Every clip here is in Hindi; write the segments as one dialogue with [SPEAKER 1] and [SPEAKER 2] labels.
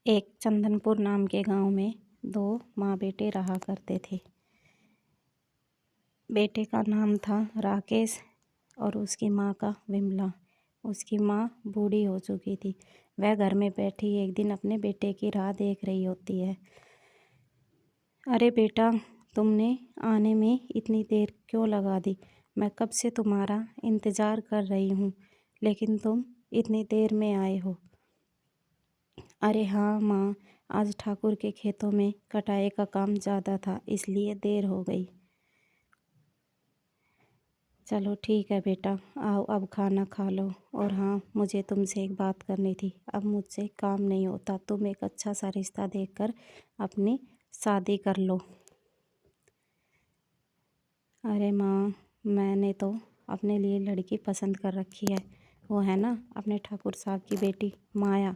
[SPEAKER 1] एक चंदनपुर नाम के गांव में दो माँ बेटे रहा करते थे। बेटे का नाम था राकेश और उसकी माँ का विमला। उसकी माँ बूढ़ी हो चुकी थी। वह घर में बैठी एक दिन अपने बेटे की राह देख रही होती है। अरे बेटा, तुमने आने में इतनी देर क्यों लगा दी? मैं कब से तुम्हारा इंतज़ार कर रही हूँ, लेकिन तुम इतनी देर में आए हो। अरे हाँ माँ, आज ठाकुर के खेतों में कटाई का काम ज़्यादा था, इसलिए देर हो गई। चलो ठीक है बेटा, आओ अब खाना खा लो। और हाँ, मुझे तुमसे एक बात करनी थी। अब मुझसे काम नहीं होता, तुम एक अच्छा सा रिश्ता देखकर अपनी शादी कर लो। अरे माँ, मैंने तो अपने लिए लड़की पसंद कर रखी है। वो है ना अपने ठाकुर साहब की बेटी माया।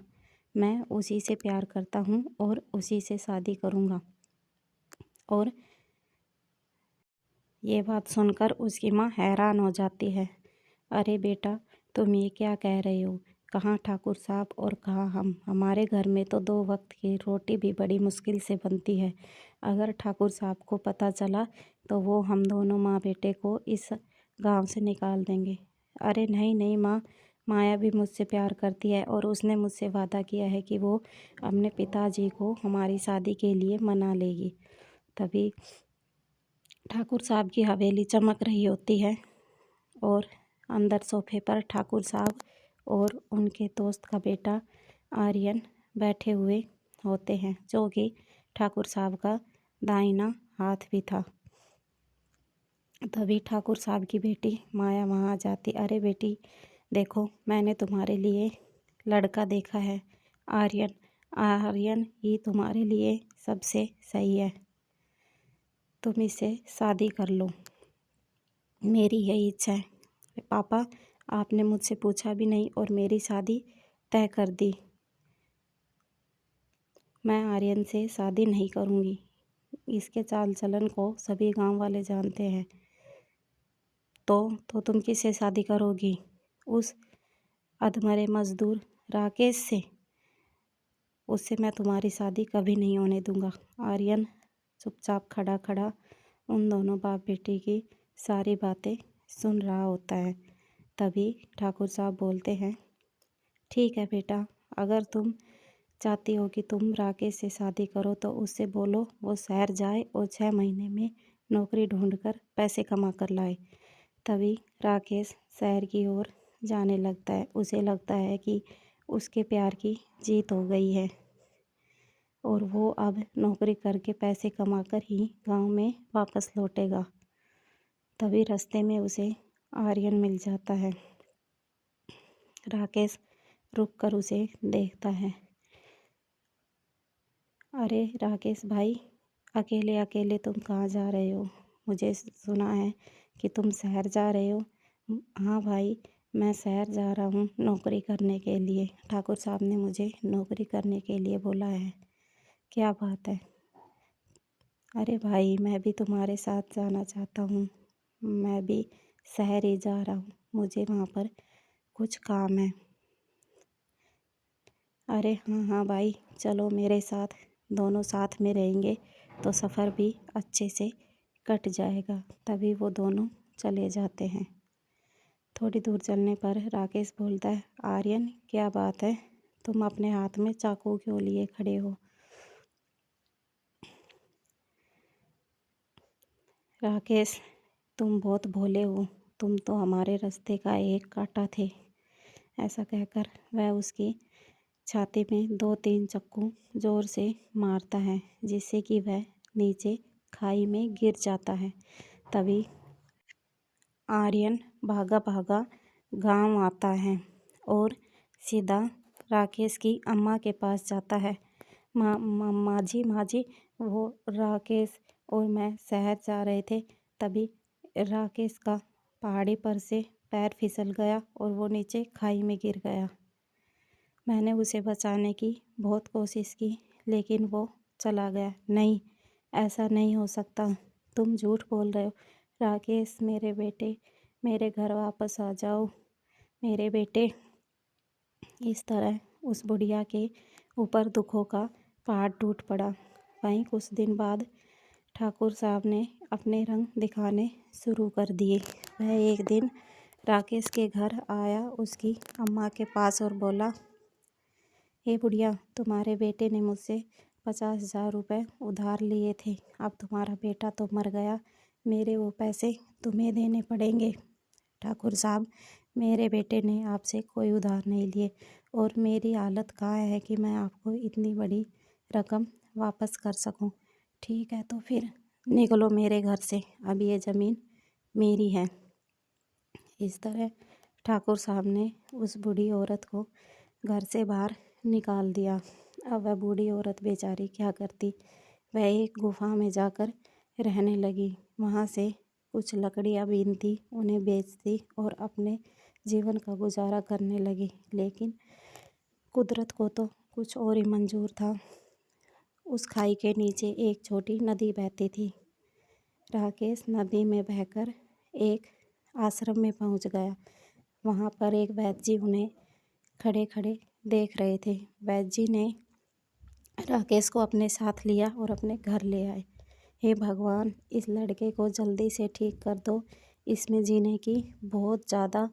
[SPEAKER 1] मैं उसी से प्यार करता हूँ और उसी से शादी करूँगा। और ये बात सुनकर उसकी माँ हैरान हो जाती है। अरे बेटा, तुम ये क्या कह रहे हो? कहाँ ठाकुर साहब और कहाँ हम? हमारे घर में तो 2 वक्त की रोटी भी बड़ी मुश्किल से बनती है। अगर ठाकुर साहब को पता चला तो वो हम दोनों माँ बेटे को इस गांव से निकाल देंगे। अरे नहीं नहीं माँ, माया भी मुझसे प्यार करती है और उसने मुझसे वादा किया है कि वो अपने पिताजी को हमारी शादी के लिए मना लेगी। तभी ठाकुर साहब की हवेली चमक रही होती है और अंदर सोफे पर ठाकुर साहब और उनके दोस्त का बेटा आर्यन बैठे हुए होते हैं, जो कि ठाकुर साहब का दाहिना हाथ भी था। तभी ठाकुर साहब की बेटी माया वहाँ आ जाती। अरे बेटी, देखो मैंने तुम्हारे लिए लड़का देखा है, आर्यन। आर्यन ही तुम्हारे लिए सबसे सही है, तुम इससे शादी कर लो। मेरी यही इच्छा है। पापा, आपने मुझसे पूछा भी नहीं और मेरी शादी तय कर दी। मैं आर्यन से शादी नहीं करूँगी। इसके चाल चलन को सभी गांव वाले जानते हैं। तो तुम किससे शादी करोगी? उस अधमरे मजदूर राकेश से? उससे मैं तुम्हारी शादी कभी नहीं होने दूंगा। आर्यन चुपचाप खड़ा खड़ा उन दोनों बाप बेटी की सारी बातें सुन रहा होता है। तभी ठाकुर साहब बोलते हैं, ठीक है बेटा, अगर तुम चाहती हो कि तुम राकेश से शादी करो तो उससे बोलो वो शहर जाए और 6 महीने में नौकरी ढूंढकर पैसे कमा कर लाए। तभी राकेश शहर की ओर जाने लगता है। उसे लगता है कि उसके प्यार की जीत हो गई है और वो अब नौकरी करके पैसे कमाकर ही गांव में वापस लौटेगा। तभी रास्ते में उसे आर्यन मिल जाता है। राकेश रुककर उसे देखता है। अरे राकेश भाई, अकेले अकेले तुम कहाँ जा रहे हो? मुझे सुना है कि तुम शहर जा रहे हो। हाँ भाई, मैं शहर जा रहा हूँ नौकरी करने के लिए। ठाकुर साहब ने मुझे नौकरी करने के लिए बोला है। क्या बात है? अरे भाई, मैं भी तुम्हारे साथ जाना चाहता हूँ। मैं भी शहर ही जा रहा हूँ, मुझे वहाँ पर कुछ काम है। अरे हाँ हाँ भाई, चलो मेरे साथ, दोनों साथ में रहेंगे तो सफ़र भी अच्छे से कट जाएगा। तभी वो दोनों चले जाते हैं। थोड़ी दूर चलने पर राकेश बोलता है, आर्यन क्या बात है, तुम अपने हाथ में चाकू क्यों लिए खड़े हो? राकेश, तुम बहुत भोले हो, तुम तो हमारे रास्ते का एक कांटा थे। ऐसा कहकर वह उसकी छाती में 2-3 चाकू जोर से मारता है, जिससे कि वह नीचे खाई में गिर जाता है। तभी आर्यन भागा भागा गांव आता है और सीधा राकेश की अम्मा के पास जाता है। माँ जी, वो राकेश और मैं शहर जा रहे थे। तभी राकेश का पहाड़ी पर से पैर फिसल गया और वो नीचे खाई में गिर गया। मैंने उसे बचाने की बहुत कोशिश की, लेकिन वो चला गया। नहीं, ऐसा नहीं हो सकता, तुम झूठ बोल रहे हो। राकेश मेरे बेटे, मेरे घर वापस आ जाओ मेरे बेटे। इस तरह उस बुढ़िया के ऊपर दुखों का पहाड़ टूट पड़ा। वहीं कुछ दिन बाद ठाकुर साहब ने अपने रंग दिखाने शुरू कर दिए। वह एक दिन राकेश के घर आया उसकी अम्मा के पास और बोला, हे बुढ़िया, तुम्हारे बेटे ने मुझसे 50,000 रुपये उधार लिए थे। अब तुम्हारा बेटा तो मर गया, मेरे वो पैसे तुम्हें देने पड़ेंगे। ठाकुर साहब, मेरे बेटे ने आपसे कोई उधार नहीं लिए और मेरी हालत कहाँ है कि मैं आपको इतनी बड़ी रकम वापस कर सकूं। ठीक है, तो फिर निकलो मेरे घर से, अब ये ज़मीन मेरी है। इस तरह ठाकुर साहब ने उस बूढ़ी औरत को घर से बाहर निकाल दिया। अब वह बूढ़ी औरत बेचारी क्या करती, वह एक गुफा में जाकर रहने लगी। वहाँ से कुछ लकड़ियाँ बीनती, उन्हें बेचती और अपने जीवन का गुजारा करने लगी। लेकिन कुदरत को तो कुछ और ही मंजूर था। उस खाई के नीचे एक छोटी नदी बहती थी। राकेश नदी में बहकर एक आश्रम में पहुंच गया। वहां पर एक वैद्य जी उन्हें खड़े खड़े देख रहे थे। वैद्य जी ने राकेश को अपने साथ लिया और अपने घर ले आए। हे भगवान, इस लड़के को जल्दी से ठीक कर दो, इसमें जीने की बहुत ज़्यादा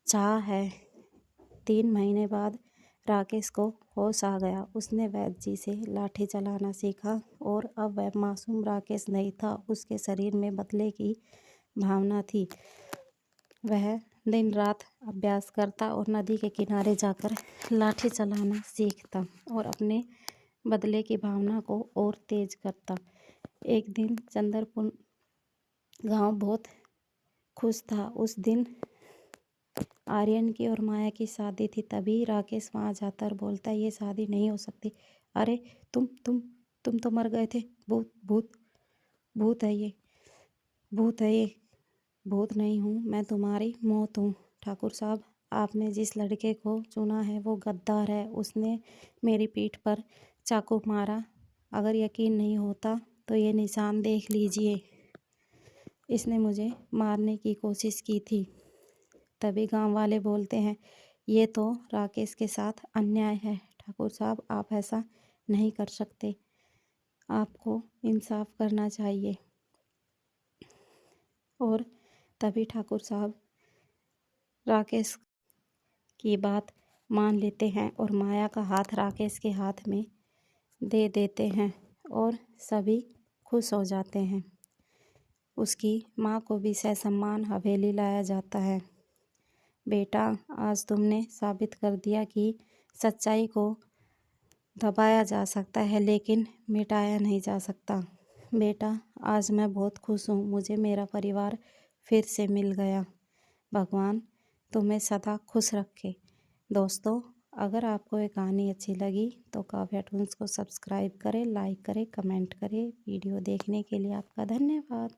[SPEAKER 1] चाह है। 3 महीने बाद राकेश को होश आ गया। उसने वैद्य जी से लाठी चलाना सीखा और अब वह मासूम राकेश नहीं था, उसके शरीर में बदले की भावना थी। वह दिन रात अभ्यास करता और नदी के किनारे जाकर लाठी चलाना सीखता और अपने बदले की भावना को और तेज करता। एक दिन चंद्रपुर गांव बहुत खुश था। उस दिन आर्यन की और माया की शादी थी। तभी राकेश वहां जाता और बोलता, ये शादी नहीं हो सकती। अरे तुम तो मर गए थे। भूत भूत भूत है ये, भूत है ये। भूत नहीं हूँ मैं, तुम्हारी मौत हूँ। ठाकुर साहब, आपने जिस लड़के को चुना है वो गद्दार है। उसने मेरी पीठ पर चाकू मारा। अगर यकीन नहीं होता तो ये निशान देख लीजिए। इसने मुझे मारने की कोशिश की थी। तभी गांव वाले बोलते हैं, ये तो राकेश के साथ अन्याय है। ठाकुर साहब, आप ऐसा नहीं कर सकते, आपको इंसाफ करना चाहिए। और तभी ठाकुर साहब राकेश की बात मान लेते हैं और माया का हाथ राकेश के हाथ में दे देते हैं और सभी खुश हो जाते हैं। उसकी माँ को भी ससम्मान हवेली लाया जाता है। बेटा, आज तुमने साबित कर दिया कि सच्चाई को दबाया जा सकता है लेकिन मिटाया नहीं जा सकता। बेटा, आज मैं बहुत खुश हूँ, मुझे मेरा परिवार फिर से मिल गया। भगवान तुम्हें सदा खुश रखे। दोस्तों, अगर आपको ये कहानी अच्छी लगी तो काव्या टून्स को सब्सक्राइब करें, लाइक करें, कमेंट करें। वीडियो देखने के लिए आपका धन्यवाद।